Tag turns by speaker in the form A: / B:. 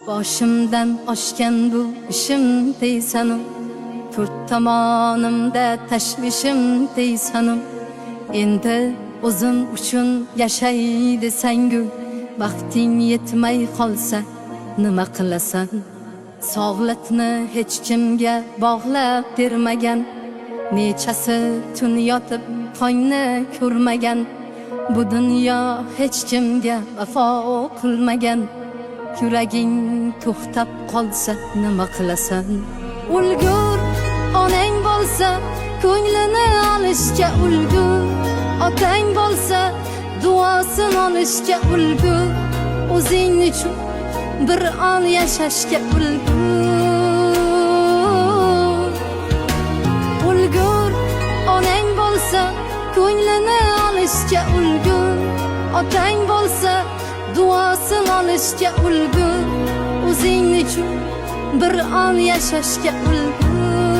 A: Boshimdan oshgan bu ishim deysanım, to'rt tomonimda tashvishim deysanım. Endi o'zim uchun yashay desangu, vaqting yetmay qolsa nima qilasan? Sog'liqni hech kimga bog'lab bermagan, nechasi tun yotib tongni ko'rmagan. Bu dunyo hech kimga vafo qilmagan. Yuraging to'xtab qolsa nima qilasan? Ulgur, onang bo'lsa ko'nglini olishga ulgur, otang bo'lsa duosini olishga ulgur, o'zing uchun bir on yashashga ulgur. Ulgur, onang bo'lsa ko'nglini olishga ulgur, otang bo'lsa duosini olishga ulgur, o'zing uchun bir on yashashga ulgur.